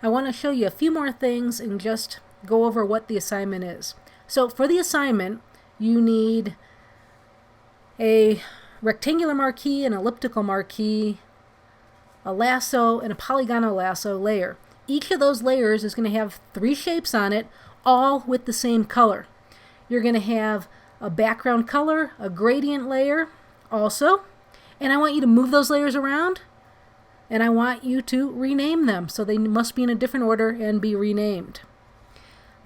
I want to show you a few more things and just go over what the assignment is. So for the assignment, you need a rectangular marquee, an elliptical marquee, a lasso, and a polygonal lasso layer. Each of those layers is going to have 3 shapes on it, all with the same color. You're going to have a background color, a gradient layer also, and I want you to move those layers around, and I want you to rename them. So they must be in a different order and be renamed.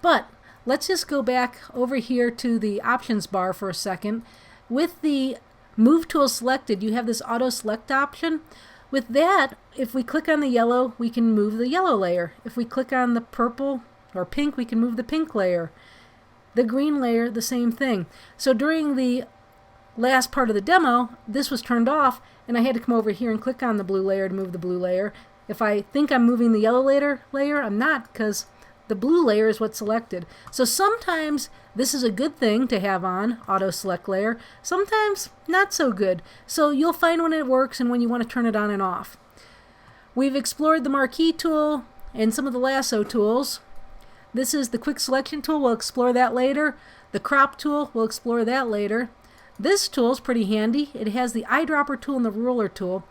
But let's just go back over here to the options bar for a second. With the Move tool selected, you have this auto select option. With that, if we click on the yellow, we can move the yellow layer. If we click on the purple or pink, we can move the pink layer. The green layer, the same thing. So during the last part of the demo, this was turned off, and I had to come over here and click on the blue layer to move the blue layer. If I think I'm moving the yellow layer, I'm not, because the blue layer is what's selected. So sometimes this is a good thing to have on, auto select layer. Sometimes not so good. So you'll find when it works and when you want to turn it on and off. We've explored the marquee tool and some of the lasso tools. This is the quick selection tool. We'll explore that later. The crop tool, we'll explore that later. This tool is pretty handy. It has the eyedropper tool and the ruler tool.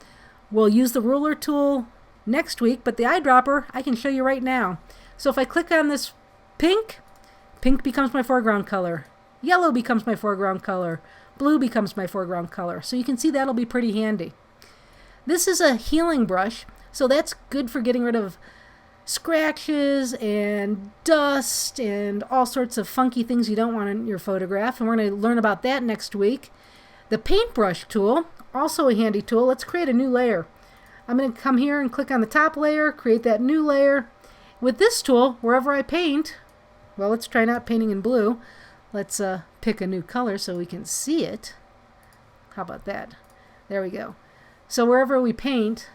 We'll use the ruler tool next week, but the eyedropper I can show you right now. So if I click on this pink, pink becomes my foreground color. Yellow becomes my foreground color. Blue becomes my foreground color. So you can see that'll be pretty handy. This is a healing brush, so that's good for getting rid of scratches and dust and all sorts of funky things you don't want in your photograph, and we're going to learn about that next week. The paintbrush tool, also a handy tool. Let's create a new layer. I'm going to come here and click on the top layer, create that new layer. With this tool, wherever I paint, well, let's try not painting in blue. Let's pick a new color so we can see it. How about that? There we go. So wherever we paint,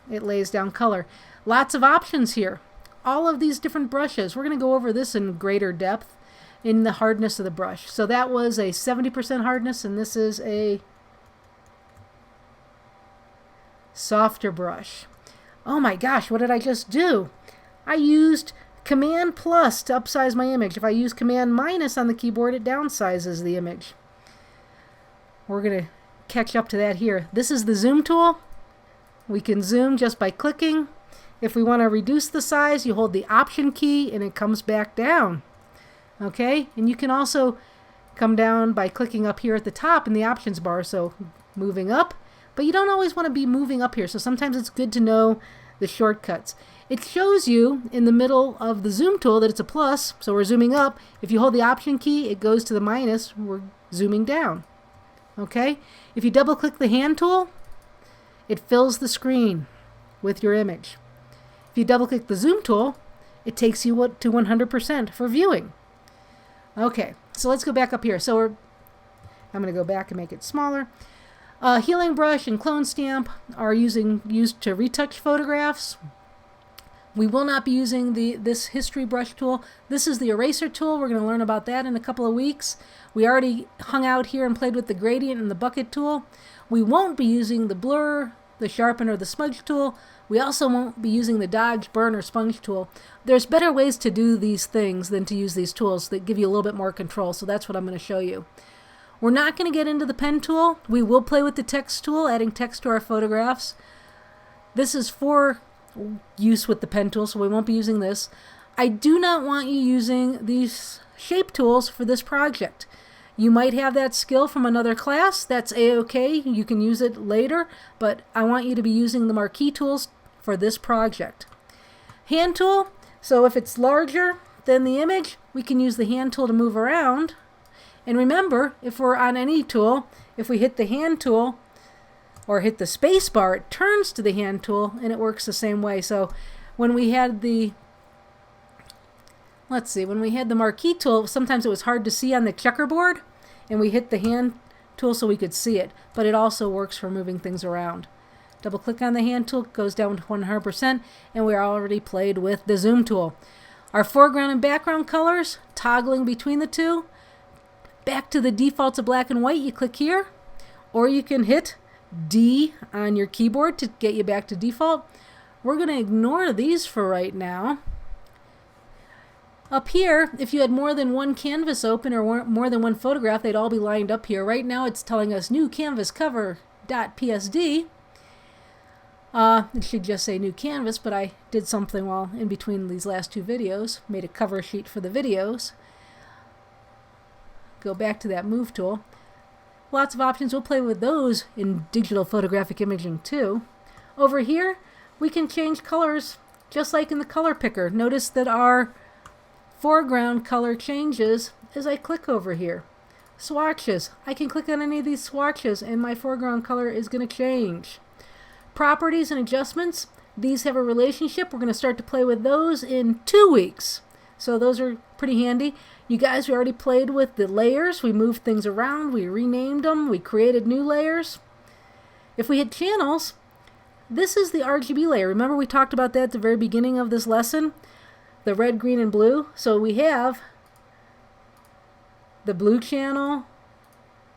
it lays down color. Lots of options here. All of these different brushes. We're going to go over this in greater depth in the hardness of the brush. So that was a 70% hardness, and this is a softer brush. Oh my gosh, what did I just do? I used Command plus to upsize my image. If I use Command minus on the keyboard, it downsizes the image. We're going to catch up to that here. This is the zoom tool. We can zoom just by clicking. If we want to reduce the size, you hold the Option key and it comes back down. Okay? And you can also come down by clicking up here at the top in the options bar, so moving up. But you don't always want to be moving up here, so sometimes it's good to know the shortcuts. It shows you in the middle of the zoom tool that it's a plus, so we're zooming up. If you hold the Option key, it goes to the minus. We're zooming down. Okay? If you double click the hand tool, it fills the screen with your image. If you double click the zoom tool, it takes you to 100% for viewing. Okay, so let's go back up here. So I'm going to go back and make it smaller. Healing brush and clone stamp are used to retouch photographs. We will not be using this history brush tool. This is the eraser tool. We're going to learn about that in a couple of weeks. We already hung out here and played with the gradient and the bucket tool. We won't be using the blur, the sharpen, or the smudge tool. We also won't be using the dodge, burn, or sponge tool. There's better ways to do these things than to use these tools that give you a little bit more control, so that's what I'm going to show you. We're not going to get into the pen tool. We will play with the text tool, adding text to our photographs. This is for use with the pen tool, so we won't be using this. I do not want you using these shape tools for this project. You might have that skill from another class. That's a-okay. You can use it later, but I want you to be using the marquee tools for this project. Hand tool, so if it's larger than the image, we can use the hand tool to move around. And remember, if we're on any tool, if we hit the hand tool or hit the space bar, it turns to the hand tool and it works the same way. So when we had the marquee tool, sometimes it was hard to see on the checkerboard, and we hit the hand tool so we could see it, but it also works for moving things around. Double click on the hand tool, it goes down to 100%, and we already played with the zoom tool. Our foreground and background colors, toggling between the two. Back to the defaults of black and white, you click here, or you can hit D on your keyboard to get you back to default. We're going to ignore these for right now. Up here, if you had more than one canvas open or more than one photograph, they'd all be lined up here. Right now it's telling us new canvas cover.psd. It should just say new canvas, but I did something while in between these last two videos, made a cover sheet for the videos. Go back to that move tool. Lots of options. We'll play with those in digital photographic imaging too. Over here, we can change colors just like in the color picker. Notice that our foreground color changes as I click over here. Swatches. I can click on any of these swatches and my foreground color is going to change. Properties and adjustments. These have a relationship. We're going to start to play with those in 2 weeks. So those are pretty handy. You guys, we already played with the layers. We moved things around. We renamed them. We created new layers. If we hit channels, this is the RGB layer. Remember we talked about that at the very beginning of this lesson? The red, green, and blue. So we have the blue channel,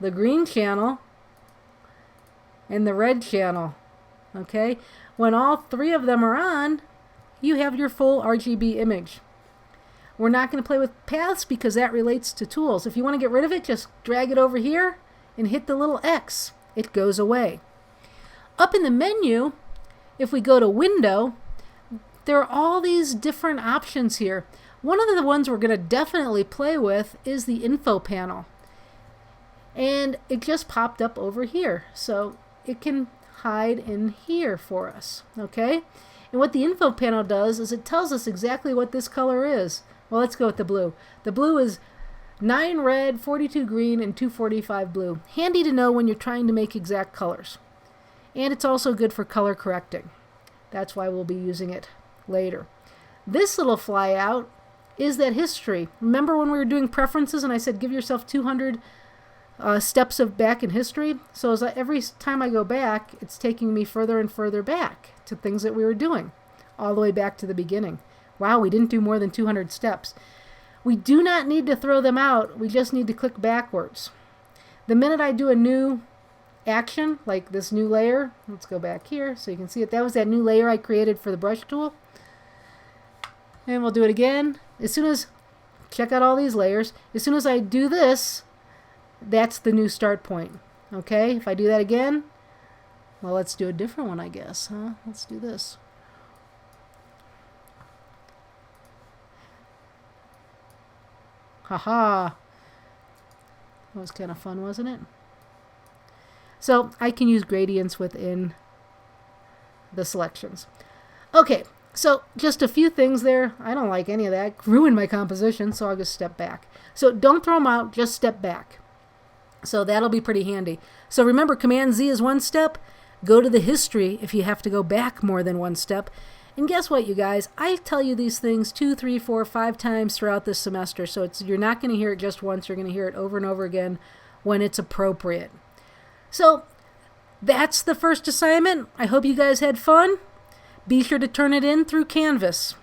the green channel, and the red channel. Okay? When all three of them are on, you have your full RGB image. We're not going to play with paths because that relates to tools. If you want to get rid of it, just drag it over here and hit the little X. It goes away. Up in the menu, if we go to Window, there are all these different options here. One of the ones we're going to definitely play with is the Info panel. And it just popped up over here. So it can hide in here for us. Okay? And what the Info panel does is it tells us exactly what this color is. Well, let's go with the blue. The blue is 9 red, 42 green, and 245 blue. Handy to know when you're trying to make exact colors. And it's also good for color correcting. That's why we'll be using it later. This little flyout is that history. Remember when we were doing preferences and I said give yourself 200 steps of back in history? So every time I go back, it's taking me further and further back to things that we were doing, all the way back to the beginning. Wow, we didn't do more than 200 steps. We do not need to throw them out. We just need to click backwards. The minute I do a new action, like this new layer, let's go back here so you can see it. That was that new layer I created for the brush tool. And we'll do it again. As soon as, check out all these layers. As soon as I do this, that's the new start point. Okay, if I do that again, well, let's do a different one, I guess. Let's do this. Haha. That was kind of fun, wasn't it? So I can use gradients within the selections. Okay, so just a few things there. I don't like any of that. Ruined my composition, so I'll just step back. So don't throw them out, just step back. So that'll be pretty handy. So remember, Command Z is one step. Go to the history if you have to go back more than one step. And guess what, you guys? I tell you these things 2, 3, 4, 5 times throughout this semester. So you're not going to hear it just once. You're going to hear it over and over again when it's appropriate. So that's the first assignment. I hope you guys had fun. Be sure to turn it in through Canvas.